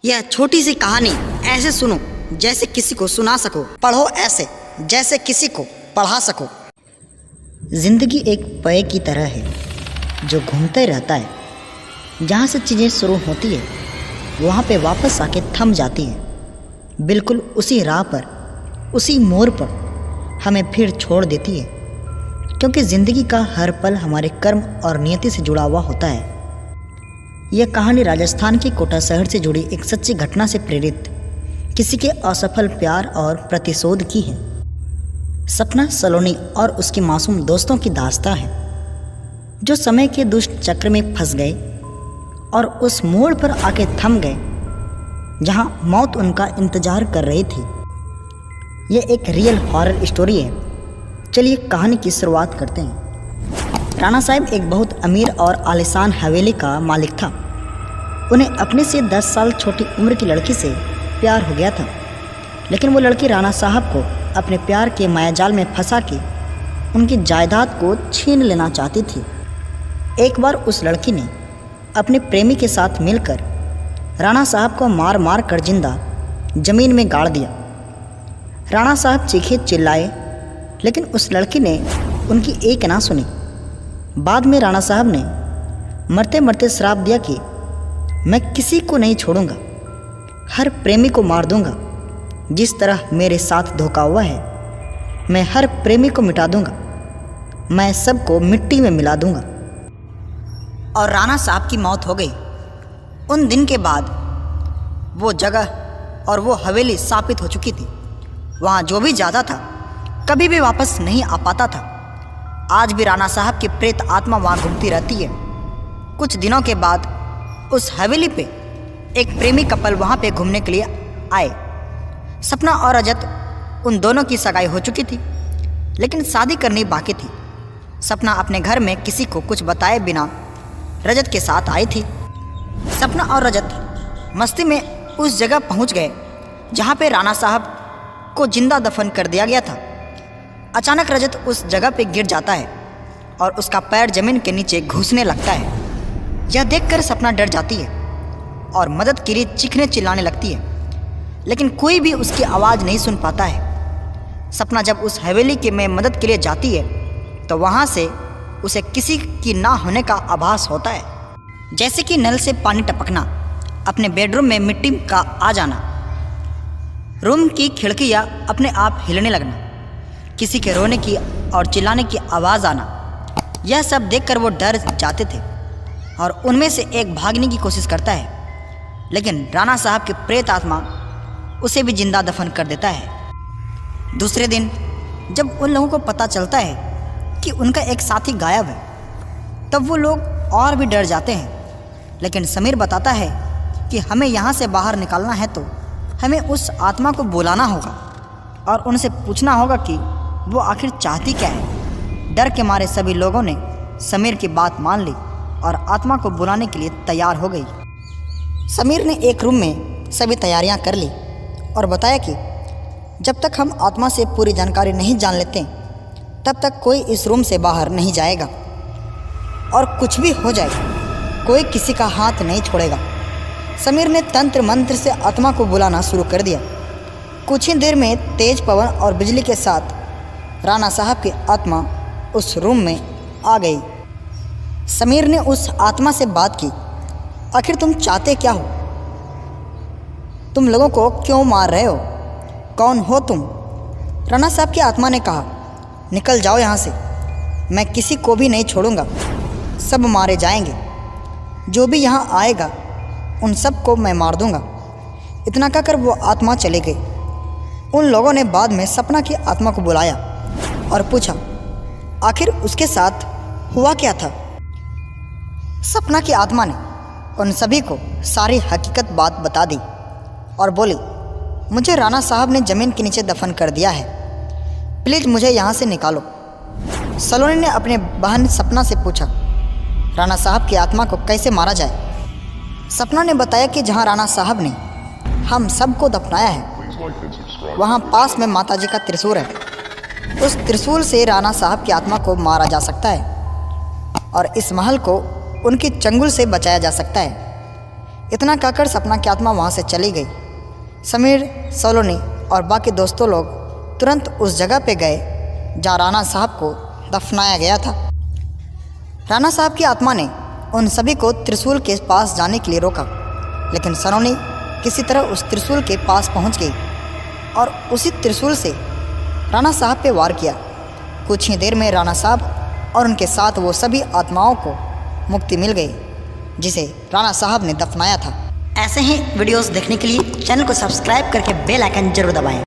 यह छोटी सी कहानी ऐसे सुनो जैसे किसी को सुना सको, पढ़ो ऐसे जैसे किसी को पढ़ा सको। जिंदगी एक पेय की तरह है जो घूमते रहता है। जहाँ से चीज़ें शुरू होती है वहाँ पे वापस आके थम जाती है। बिल्कुल उसी राह पर, उसी मोड़ पर हमें फिर छोड़ देती है, क्योंकि ज़िंदगी का हर पल हमारे कर्म और नियति से जुड़ा हुआ होता है। यह कहानी राजस्थान के कोटा शहर से जुड़ी एक सच्ची घटना से प्रेरित किसी के असफल प्यार और प्रतिशोध की है। सपना सलोनी और उसके मासूम दोस्तों की दास्तां है, जो समय के दुष्ट चक्र में फंस गए और उस मोड़ पर आके थम गए जहां मौत उनका इंतजार कर रही थी। यह एक रियल हॉरर स्टोरी है। चलिए कहानी की शुरुआत करते हैं। राणा साहब एक बहुत अमीर और आलीशान हवेली का मालिक था। उन्हें अपने से 10 साल छोटी उम्र की लड़की से प्यार हो गया था, लेकिन वो लड़की राणा साहब को अपने प्यार के मायाजाल में फंसा के उनकी जायदाद को छीन लेना चाहती थी। एक बार उस लड़की ने अपने प्रेमी के साथ मिलकर राणा साहब को मार मार कर जिंदा जमीन में गाड़ दिया। राणा साहब चीखे चिल्लाए, लेकिन उस लड़की ने उनकी एक ना सुनी। बाद में राणा साहब ने मरते मरते श्राप दिया कि मैं किसी को नहीं छोड़ूंगा, हर प्रेमी को मार दूंगा। जिस तरह मेरे साथ धोखा हुआ है, मैं हर प्रेमी को मिटा दूंगा, मैं सबको मिट्टी में मिला दूंगा। और राणा साहब की मौत हो गई। उन दिन के बाद वो जगह और वो हवेली शापित हो चुकी थी। वहाँ जो भी जाता था कभी भी वापस नहीं आ पाता था। आज भी राणा साहब की प्रेत आत्मा वहाँ घूमती रहती है। कुछ दिनों के बाद उस हवेली पे एक प्रेमी कपल वहाँ पे घूमने के लिए आए। सपना और रजत, उन दोनों की सगाई हो चुकी थी, लेकिन शादी करनी बाकी थी। सपना अपने घर में किसी को कुछ बताए बिना रजत के साथ आई थी। सपना और रजत मस्ती में उस जगह पहुँच गए जहाँ पे राणा साहब को जिंदा दफन कर दिया गया था। अचानक रजत उस जगह पे गिर जाता है और उसका पैर जमीन के नीचे घुसने लगता है। यह देखकर सपना डर जाती है और मदद के लिए चीखने चिल्लाने लगती है, लेकिन कोई भी उसकी आवाज़ नहीं सुन पाता है। सपना जब उस हवेली के में मदद के लिए जाती है तो वहाँ से उसे किसी की ना होने का आभास होता है, जैसे कि नल से पानी टपकना, अपने बेडरूम में मिट्टी का आ जाना, रूम की खिड़कियाँ अपने आप हिलने लगना, किसी के रोने की और चिल्लाने की आवाज़ आना। यह सब देखकर वो डर जाते थे और उनमें से एक भागने की कोशिश करता है, लेकिन राणा साहब की प्रेत आत्मा उसे भी जिंदा दफन कर देता है। दूसरे दिन जब उन लोगों को पता चलता है कि उनका एक साथी गायब है, तब वो लोग और भी डर जाते हैं। लेकिन समीर बताता है कि हमें यहाँ से बाहर निकालना है तो हमें उस आत्मा को बुलाना होगा और उनसे पूछना होगा कि वो आखिर चाहती क्या है। डर के मारे सभी लोगों ने समीर की बात मान ली और आत्मा को बुलाने के लिए तैयार हो गई। समीर ने एक रूम में सभी तैयारियां कर ली और बताया कि जब तक हम आत्मा से पूरी जानकारी नहीं जान लेते तब तक कोई इस रूम से बाहर नहीं जाएगा, और कुछ भी हो जाए कोई किसी का हाथ नहीं छोड़ेगा। समीर ने तंत्र मंत्र से आत्मा को बुलाना शुरू कर दिया। कुछ ही देर में तेज पवन और बिजली के साथ राणा साहब की आत्मा उस रूम में आ गई। समीर ने उस आत्मा से बात की, आखिर तुम चाहते क्या हो? तुम लोगों को क्यों मार रहे हो? कौन हो तुम? राणा साहब की आत्मा ने कहा, निकल जाओ यहाँ से, मैं किसी को भी नहीं छोड़ूंगा, सब मारे जाएंगे। जो भी यहाँ आएगा उन सबको मैं मार दूंगा। इतना कहकर वो आत्मा चले गई। उन लोगों ने बाद में सपना की आत्मा को बुलाया और पूछा आखिर उसके साथ हुआ क्या था। सपना की आत्मा ने उन सभी को सारी हकीकत बात बता दी और बोली, मुझे राणा साहब ने ज़मीन के नीचे दफन कर दिया है, प्लीज़ मुझे यहाँ से निकालो। सलोनी ने अपने बहन सपना से पूछा, राणा साहब की आत्मा को कैसे मारा जाए। सपना ने बताया कि जहाँ राणा साहब ने हम सबको दफनाया है वहाँ पास में माताजी का त्रिशूल है। उस त्रिशूल से राणा साहब की आत्मा को मारा जा सकता है और इस महल को उनकी चंगुल से बचाया जा सकता है। इतना कहकर सपना की आत्मा वहाँ से चली गई। समीर, सोलोनी और बाकी दोस्तों लोग तुरंत उस जगह पे गए जहाँ राणा साहब को दफनाया गया था। राणा साहब की आत्मा ने उन सभी को त्रिशूल के पास जाने के लिए रोका, लेकिन सलोनी किसी तरह उस त्रिशूल के पास पहुंच गई और उसी त्रिशूल से राणा साहब पे वार किया। कुछ ही देर में राणा साहब और उनके साथ वो सभी आत्माओं को मुक्ति मिल गई जिसे राणा साहब ने दफनाया था। ऐसे ही वीडियोस देखने के लिए चैनल को सब्सक्राइब करके बेल आइकन जरूर दबाएं।